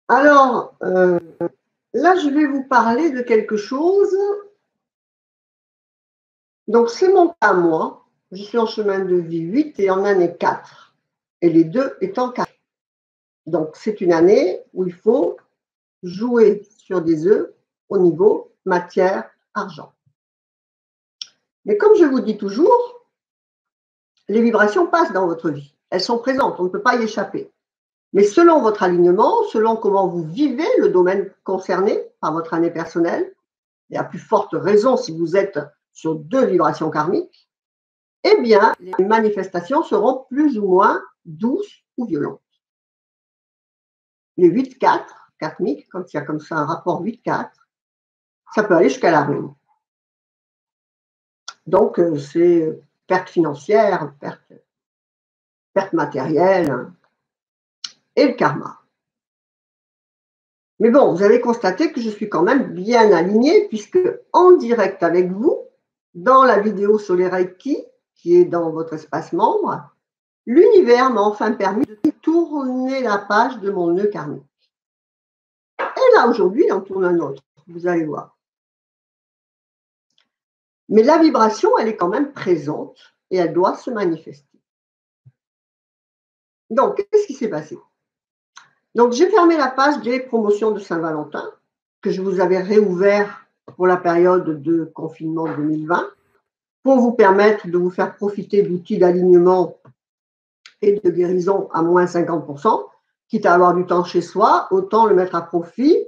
Alors, là, je vais vous parler de quelque chose. Donc, c'est mon cas, moi. Je suis en chemin de vie 8 et en année 4. Et les deux étant 4. Donc, c'est une année où il faut jouer sur des œufs au niveau matière, argent. Mais comme je vous dis toujours, les vibrations passent dans votre vie. Elles sont présentes, on ne peut pas y échapper. Mais selon votre alignement, selon comment vous vivez le domaine concerné par votre année personnelle, et à plus forte raison si vous êtes sur 2 vibrations karmiques, eh bien, les manifestations seront plus ou moins douces ou violentes. Les 8-4 karmiques, quand il y a comme ça un rapport 8-4, ça peut aller jusqu'à la ruine. Donc, c'est perte financière, perte matérielle et le karma. Mais bon, vous avez constaté que je suis quand même bien alignée puisque en direct avec vous, dans la vidéo sur les Reiki, qui est dans votre espace membre, l'univers m'a enfin permis de tourner la page de mon nœud karmique. Et là, aujourd'hui, il en tourne un autre, vous allez voir. Mais la vibration, elle est quand même présente et elle doit se manifester. Donc, qu'est-ce qui s'est passé? Donc, j'ai fermé la page des promotions de Saint-Valentin, que je vous avais réouvert pour la période de confinement 2020, pour vous permettre de vous faire profiter d'outils d'alignement et de guérison à moins 50%, quitte à avoir du temps chez soi, autant le mettre à profit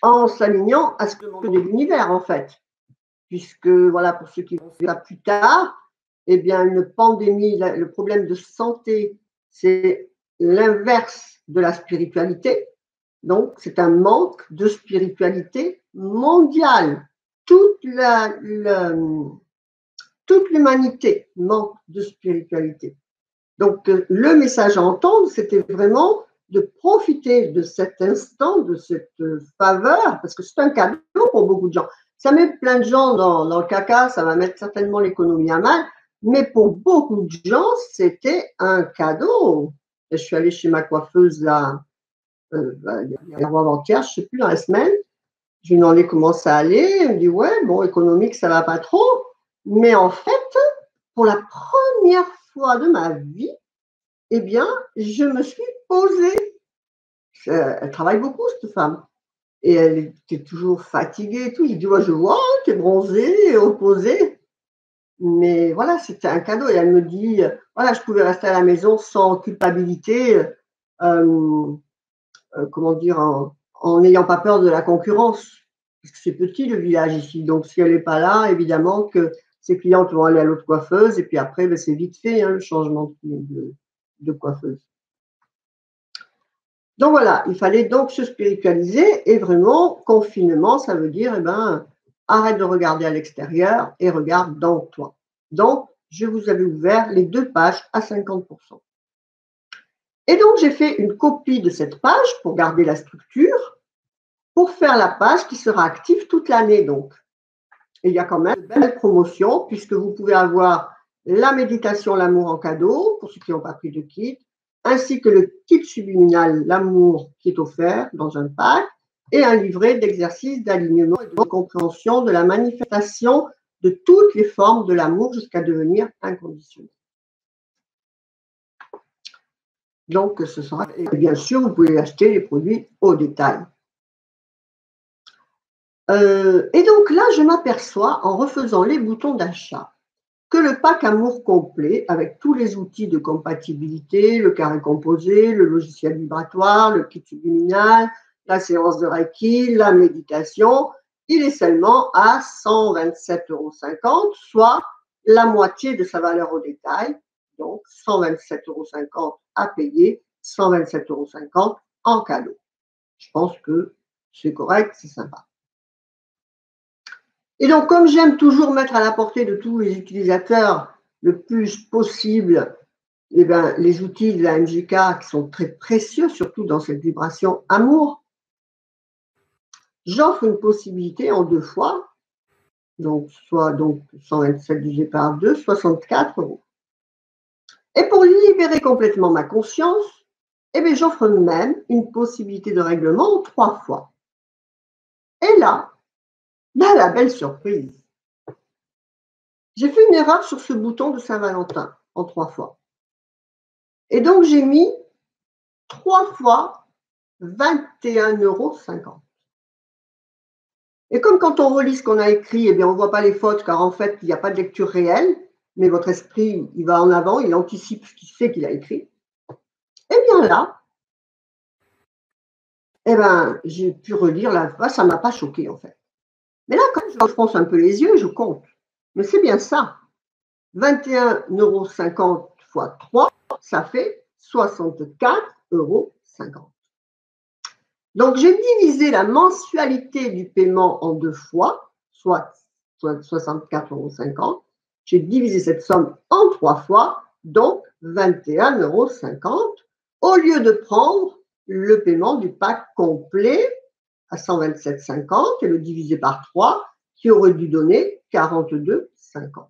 en s'alignant à ce que de l'univers, en fait. Puisque, voilà, pour ceux qui vont faire plus tard, eh bien, une pandémie, le problème de santé, c'est l'inverse de la spiritualité. Donc, c'est un manque de spiritualité mondiale. Toute l'humanité manque de spiritualité. Donc, le message à entendre, c'était vraiment de profiter de cet instant, de cette faveur, parce que c'est un cadeau pour beaucoup de gens. Ça met plein de gens dans le caca, ça va mettre certainement l'économie à mal, mais pour beaucoup de gens, c'était un cadeau. Et je suis allée chez ma coiffeuse là, hier ou avant-hier, je ne sais plus, dans la semaine. Je lui ai demandé comment ça allait. Elle me dit, ouais, bon, économique, ça va pas trop. Mais en fait, pour la première fois de ma vie, eh bien, je me suis posée. Elle travaille beaucoup, cette femme. Et elle était toujours fatiguée et tout. J'ai dit, ouais, je vois, tu es bronzée, reposée. Mais voilà, c'était un cadeau. Et elle me dit, voilà, je pouvais rester à la maison sans culpabilité, comment dire, en n'ayant pas peur de la concurrence. Parce que c'est petit le village ici. Donc, si elle n'est pas là, évidemment que ses clientes vont aller à l'autre coiffeuse. Et puis après, ben, c'est vite fait, hein, le changement de coiffeuse. Donc voilà, il fallait donc se spiritualiser et vraiment, confinement, ça veut dire, eh ben, arrête de regarder à l'extérieur et regarde dans toi. Donc, je vous avais ouvert les 2 pages à 50%. Et donc, j'ai fait une copie de cette page pour garder la structure, pour faire la page qui sera active toute l'année. Donc, et il y a quand même une belle promotion puisque vous pouvez avoir la méditation, l'amour en cadeau, pour ceux qui n'ont pas pris de kit, ainsi que le kit subliminal, l'amour qui est offert dans un pack, et un livret d'exercices d'alignement et de compréhension de la manifestation de toutes les formes de l'amour jusqu'à devenir inconditionnel. Donc, ce sera, et bien sûr, vous pouvez acheter les produits au détail. Et donc là, je m'aperçois, en refaisant les boutons d'achat, que le pack amour complet, avec tous les outils de compatibilité, le carré composé, le logiciel vibratoire, le kit subliminal, la séance de Reiki, la méditation, il est seulement à 127,50 €, soit la moitié de sa valeur au détail. Donc, 127,50 € à payer, 127,50 € en cadeau. Je pense que c'est correct, c'est sympa. Et donc, comme j'aime toujours mettre à la portée de tous les utilisateurs le plus possible eh bien, les outils de la MJK qui sont très précieux, surtout dans cette vibration amour, j'offre une possibilité en 2 fois, donc soit donc 127 divisé par 2, 64 €. Et pour libérer complètement ma conscience eh bien, j'offre même une possibilité de règlement en 3 fois. Et là, la belle surprise. J'ai fait une erreur sur ce bouton de Saint-Valentin en 3 fois. Et donc, j'ai mis 3 fois 21,50 €. Et comme quand on relit ce qu'on a écrit, eh bien, on ne voit pas les fautes, car en fait, il n'y a pas de lecture réelle, mais votre esprit, il va en avant, il anticipe ce qu'il sait qu'il a écrit. Eh bien là, eh ben, j'ai pu relire la phrase, ça ne m'a pas choqué en fait. Mais là, quand je fronce un peu les yeux, je compte. Mais c'est bien ça. 21,50 € fois 3, ça fait 64,50 €. Donc, j'ai divisé la mensualité du paiement en 2 fois, soit 64,50 €. J'ai divisé cette somme en 3 fois, donc 21,50 € au lieu de prendre le paiement du pack complet à 127,50 € et le diviser par 3 qui aurait dû donner 42,50 €.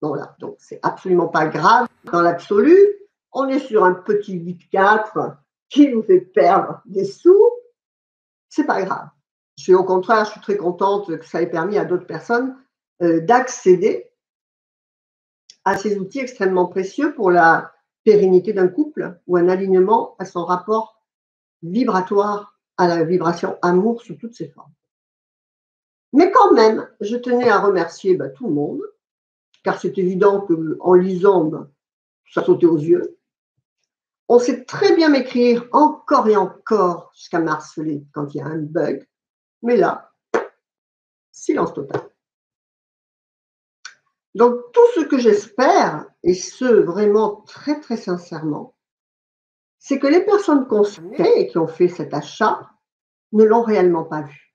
Voilà, donc c'est absolument pas grave dans l'absolu. On est sur un petit 8,4 qui vous fait perdre des sous. C'est pas grave. Au contraire, je suis très contente que ça ait permis à d'autres personnes d'accéder à ces outils extrêmement précieux pour la pérennité d'un couple ou un alignement à son rapport vibratoire, à la vibration amour sous toutes ses formes. Mais quand même, je tenais à remercier tout le monde, car c'est évident qu'en lisant, ça sautait aux yeux. On sait très bien m'écrire encore et encore jusqu'à m'harceler quand il y a un bug, mais là, silence total. Donc, tout ce que j'espère, et ce vraiment très très sincèrement, c'est que les personnes concernées et qui ont fait cet achat ne l'ont réellement pas vu.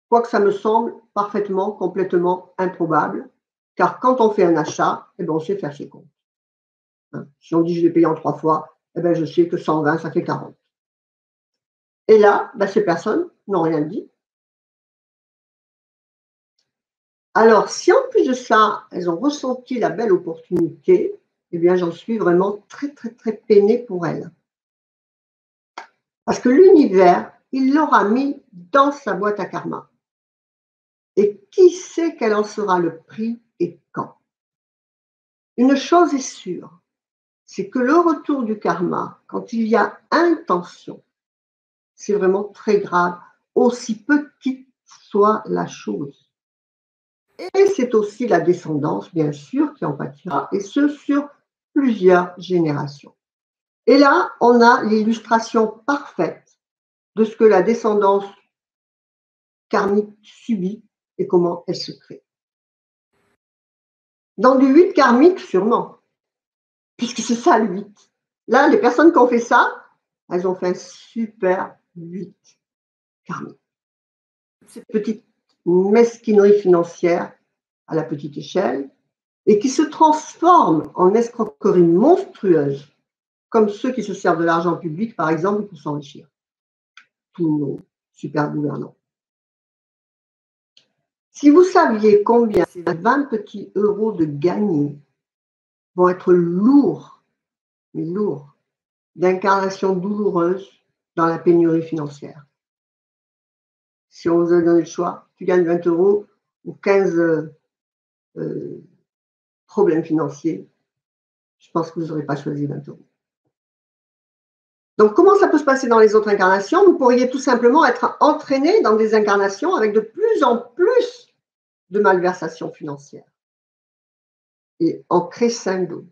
Quoique ça me semble parfaitement, complètement improbable, car quand on fait un achat, eh bien, on sait faire ses comptes. Si on dit je l'ai payé en 3 fois, eh bien, je sais que 120, ça fait 40. Et là, ces personnes n'ont rien dit. Alors, si en plus de ça, elles ont ressenti la belle opportunité, eh bien, j'en suis vraiment très, très, très peinée pour elles. Parce que l'univers, il l'aura mis dans sa boîte à karma. Et qui sait quel en sera le prix et quand? Une chose est sûre, c'est que le retour du karma, quand il y a intention, c'est vraiment très grave, aussi petite soit la chose. Et c'est aussi la descendance, bien sûr, qui en pâtira, et ce, sur plusieurs générations. Et là, on a l'illustration parfaite de ce que la descendance karmique subit et comment elle se crée. Dans du 8 karmique, sûrement, puisque c'est ça le 8. Là, les personnes qui ont fait ça, elles ont fait un super 8 karmique. Cette petite mesquinerie financière à la petite échelle et qui se transforme en escroquerie monstrueuse, comme ceux qui se servent de l'argent public, par exemple, pour s'enrichir. Tous nos super gouvernants. Si vous saviez combien ces 20 petits euros de gagnés vont être lourds, mais lourds, d'incarnations douloureuses dans la pénurie financière. Si on vous a donné le choix, tu gagnes 20 € ou 15 problèmes financiers, je pense que vous n'aurez pas choisi 20 €. Donc, comment ça peut se passer dans les autres incarnations? Vous pourriez tout simplement être entraîné dans des incarnations avec de plus en plus de malversations financières. Et en crescendo.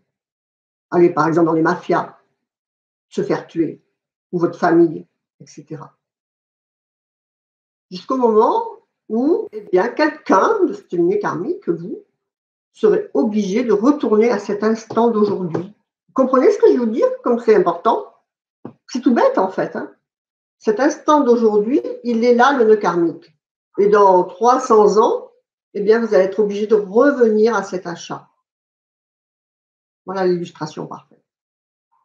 Allez, par exemple, dans les mafias, se faire tuer, ou votre famille, etc. Jusqu'au moment où, eh bien, quelqu'un de cette lignée karmique, vous, serez obligé de retourner à cet instant d'aujourd'hui. Vous comprenez ce que je veux dire, comme c'est important? C'est tout bête, en fait. Cet instant d'aujourd'hui, il est là, le nœud karmique. Et dans 300 ans, eh bien, vous allez être obligé de revenir à cet achat. Voilà l'illustration parfaite.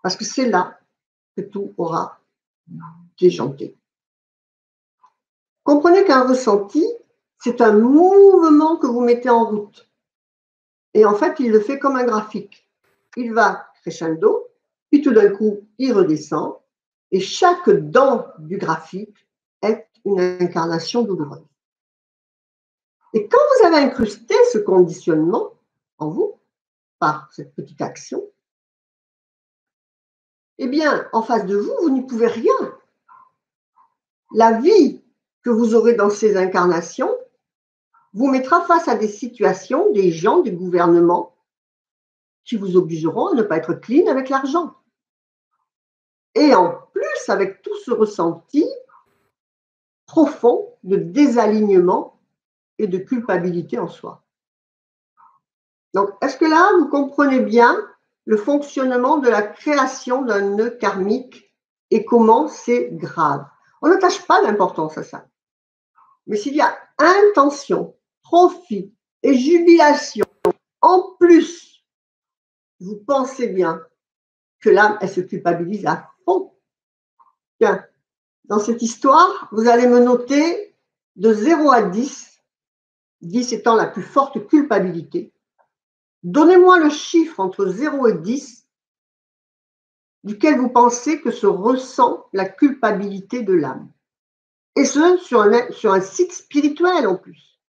Parce que c'est là que tout aura déjanté. Comprenez qu'un ressenti, c'est un mouvement que vous mettez en route. Et en fait, il le fait comme un graphique. Il va crescendo, puis tout d'un coup, il redescend, et chaque dent du graphique est une incarnation douloureuse. Et quand vous avez incrusté ce conditionnement en vous, par cette petite action, eh bien, en face de vous, vous n'y pouvez rien. La vie que vous aurez dans ces incarnations vous mettra face à des situations, des gens, des gouvernements qui vous obligeront à ne pas être clean avec l'argent. Et en plus, avec tout ce ressenti profond de désalignement et de culpabilité en soi. Donc, est-ce que là, vous comprenez bien le fonctionnement de la création d'un nœud karmique et comment c'est grave? On n'attache pas d'importance à ça. Mais s'il y a intention, profit et jubilation, en plus, vous pensez bien que l'âme, elle se culpabilise à fond. Bien, dans cette histoire, vous allez me noter de 0 à 10, 10 étant la plus forte culpabilité. Donnez-moi le chiffre entre 0 et 10 duquel vous pensez que se ressent la culpabilité de l'âme. Et ce, sur un site spirituel en plus.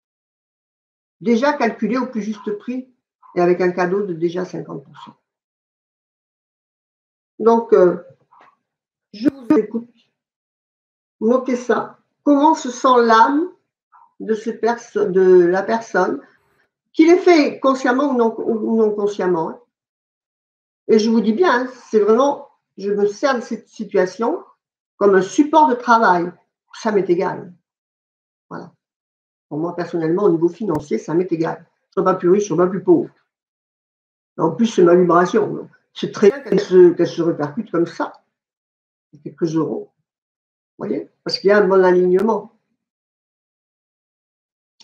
Déjà calculé au plus juste prix et avec un cadeau de déjà 50%. Donc, je vous écoute. Notez ça. Comment se sent l'âme de la personne, qu'il ait fait consciemment ou non consciemment. Hein. Et je vous dis bien, hein, c'est vraiment, je me sers de cette situation comme un support de travail. Ça m'est égal. Voilà. Pour moi, personnellement, au niveau financier, ça m'est égal. Je ne sois pas plus riche, je ne sois pas plus pauvre. En plus, c'est ma vibration. C'est très bien qu'elle se répercute comme ça. Quelques euros. Vous voyez? Parce qu'il y a un bon alignement.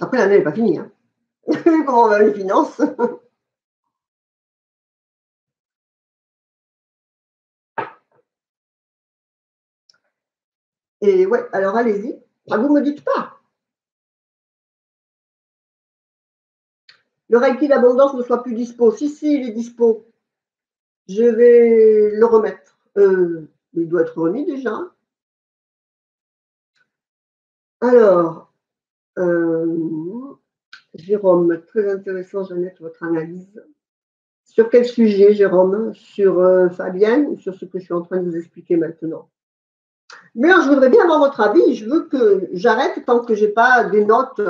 Après, l'année n'est pas finie. Hein. Comment on va les finances? Et ouais, alors allez-y. Ah, vous ne me dites pas. Le Reiki d'abondance ne soit plus dispo. Si, il est dispo. Je vais le remettre. Il doit être remis déjà. Alors, Jérôme, très intéressant, Jeannette, votre analyse. Sur quel sujet, Jérôme? Sur Fabienne ou sur ce que je suis en train de vous expliquer maintenant? Mais alors, je voudrais bien avoir votre avis. Je veux que j'arrête tant que je n'ai pas des notes.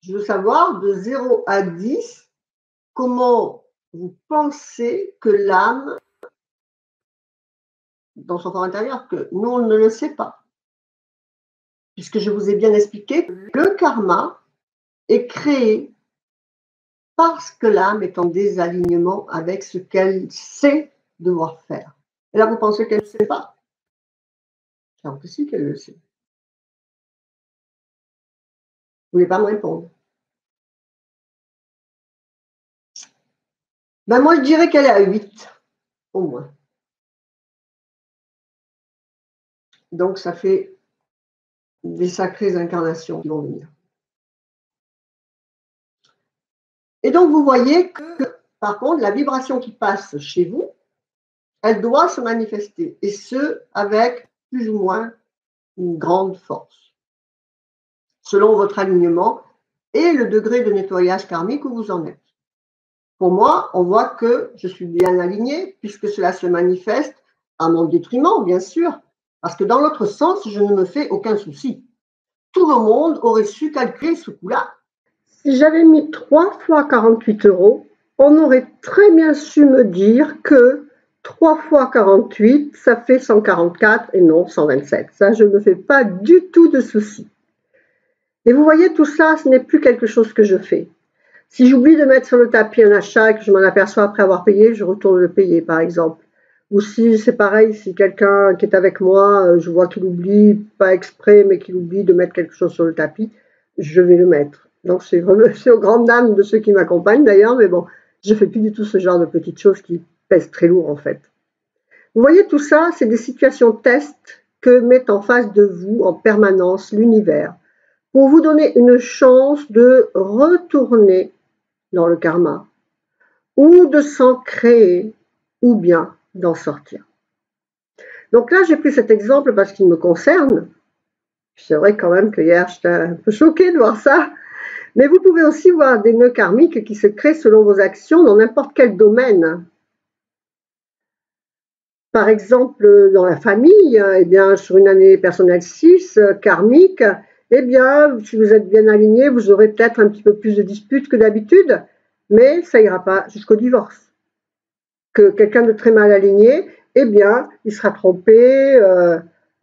Je veux savoir de 0 à 10, comment vous pensez que l'âme, dans son corps intérieur, que nous, on ne le sait pas. Puisque je vous ai bien expliqué que le karma est créé parce que l'âme est en désalignement avec ce qu'elle sait devoir faire. Et là, vous pensez qu'elle ne sait pas? Alors que si qu'elle le sait. Vous ne voulez pas me répondre? Ben moi, je dirais qu'elle est à 8, au moins. Donc, ça fait des sacrées incarnations qui vont venir. Et donc, vous voyez que, par contre, la vibration qui passe chez vous, elle doit se manifester, et ce, avec plus ou moins une grande force, selon votre alignement et le degré de nettoyage karmique où vous en êtes. Pour moi, on voit que je suis bien alignée, puisque cela se manifeste à mon détriment, bien sûr, parce que dans l'autre sens, je ne me fais aucun souci. Tout le monde aurait su calculer ce coup-là. Si j'avais mis 3 fois 48 €, on aurait très bien su me dire que 3 fois 48, ça fait 144 et non 127. Ça, je ne me fais pas du tout de soucis. Et vous voyez, tout ça, ce n'est plus quelque chose que je fais. Si j'oublie de mettre sur le tapis un achat et que je m'en aperçois après avoir payé, je retourne le payer, par exemple. Ou si c'est pareil, si quelqu'un qui est avec moi, je vois qu'il oublie, pas exprès, mais qu'il oublie de mettre quelque chose sur le tapis, je vais le mettre. Donc c'est aux grandes dames de ceux qui m'accompagnent d'ailleurs, mais bon, je fais plus du tout ce genre de petites choses qui pèsent très lourd en fait. Vous voyez, tout ça, c'est des situations test que met en face de vous en permanence l'univers pour vous donner une chance de retourner dans le karma ou de s'en créer ou bien d'en sortir. Donc là, j'ai pris cet exemple parce qu'il me concerne. C'est vrai quand même que hier, j'étais un peu choquée de voir ça. Mais vous pouvez aussi voir des nœuds karmiques qui se créent selon vos actions dans n'importe quel domaine. Par exemple, dans la famille, eh bien, sur une année personnelle 6, karmique, eh bien, si vous êtes bien aligné, vous aurez peut-être un petit peu plus de disputes que d'habitude, mais ça ira pas jusqu'au divorce. Que quelqu'un de très mal aligné, eh bien, il sera trompé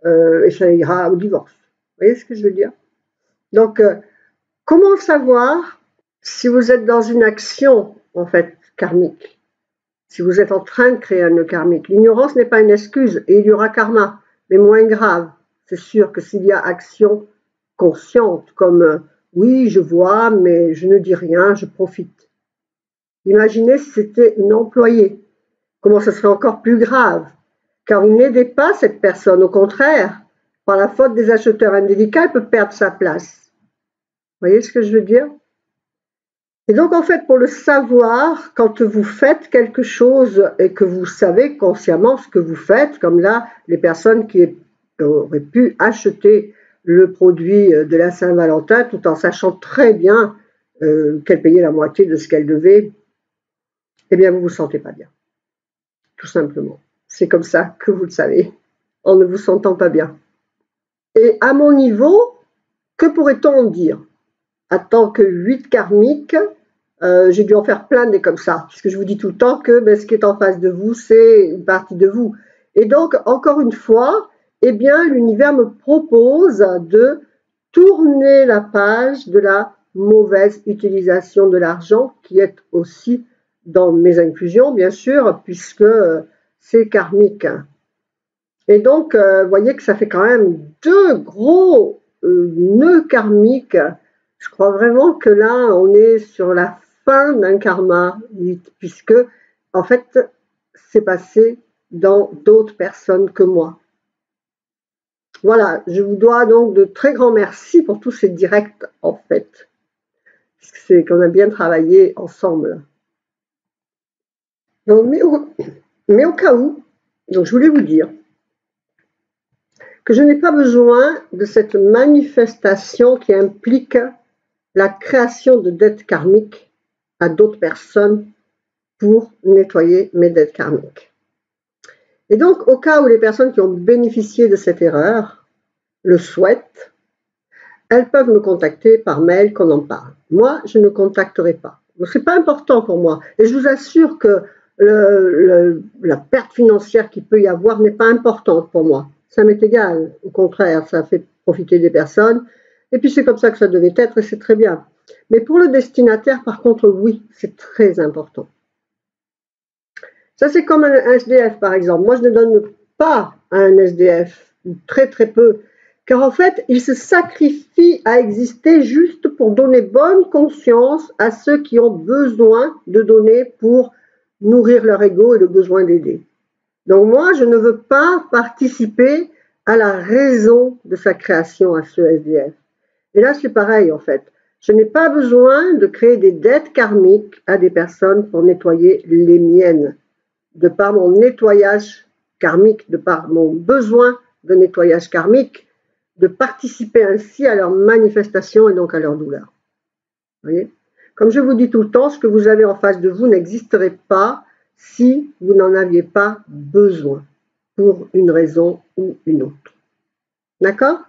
et ça ira au divorce. Vous voyez ce que je veux dire? Donc, comment savoir si vous êtes dans une action, en fait, karmique? Si vous êtes en train de créer un nœud karmique, l'ignorance n'est pas une excuse et il y aura karma, mais moins grave. C'est sûr que s'il y a action consciente, comme oui, je vois, mais je ne dis rien, je profite. Imaginez si c'était une employée, comment ce serait encore plus grave, car vous n'aidez pas cette personne, au contraire, par la faute des acheteurs indélicats, elle peut perdre sa place. Vous voyez ce que je veux dire? Et donc, en fait, pour le savoir, quand vous faites quelque chose et que vous savez consciemment ce que vous faites, comme là, les personnes qui auraient pu acheter le produit de la Saint-Valentin tout en sachant très bien qu'elles payaient la moitié de ce qu'elles devaient, eh bien, vous ne vous sentez pas bien. Tout simplement. C'est comme ça que vous le savez, en ne vous sentant pas bien. Et à mon niveau, que pourrait-on en dire? En tant que 8 karmique, j'ai dû en faire plein des comme ça, puisque je vous dis tout le temps que ce qui est en face de vous, c'est une partie de vous. Et donc, encore une fois, eh bien, l'univers me propose de tourner la page de la mauvaise utilisation de l'argent, qui est aussi dans mes inclusions, bien sûr, puisque c'est karmique. Et donc, vous voyez que ça fait quand même 2 gros nœuds karmiques. Je crois vraiment que là, on est sur la fin d'un karma, puisque, en fait, c'est passé dans d'autres personnes que moi. Voilà, je vous dois donc de très grands merci pour tous ces directs, en fait. C'est qu'on a bien travaillé ensemble. Donc, mais au cas où, donc je voulais vous dire que je n'ai pas besoin de cette manifestation qui implique la création de dettes karmiques à d'autres personnes pour nettoyer mes dettes karmiques. Et donc, au cas où les personnes qui ont bénéficié de cette erreur le souhaitent, elles peuvent me contacter par mail qu'on en parle. Moi, je ne contacterai pas. Ce n'est pas important pour moi. Et je vous assure que la perte financière qu'il peut y avoir n'est pas importante pour moi. Ça m'est égal. Au contraire, ça fait profiter des personnes. Et puis, c'est comme ça que ça devait être et c'est très bien. Mais pour le destinataire, par contre, oui, c'est très important. Ça, c'est comme un SDF, par exemple. Moi, je ne donne pas à un SDF, ou très très peu, car en fait, il se sacrifie à exister juste pour donner bonne conscience à ceux qui ont besoin de donner pour nourrir leur ego et le besoin d'aider. Donc moi, je ne veux pas participer à la raison de sa création à ce SDF. Et là, c'est pareil, en fait. Je n'ai pas besoin de créer des dettes karmiques à des personnes pour nettoyer les miennes. De par mon nettoyage karmique, de par mon besoin de nettoyage karmique, de participer ainsi à leur manifestation et donc à leur douleur. Vous voyez? Comme je vous dis tout le temps, ce que vous avez en face de vous n'existerait pas si vous n'en aviez pas besoin, pour une raison ou une autre. D'accord?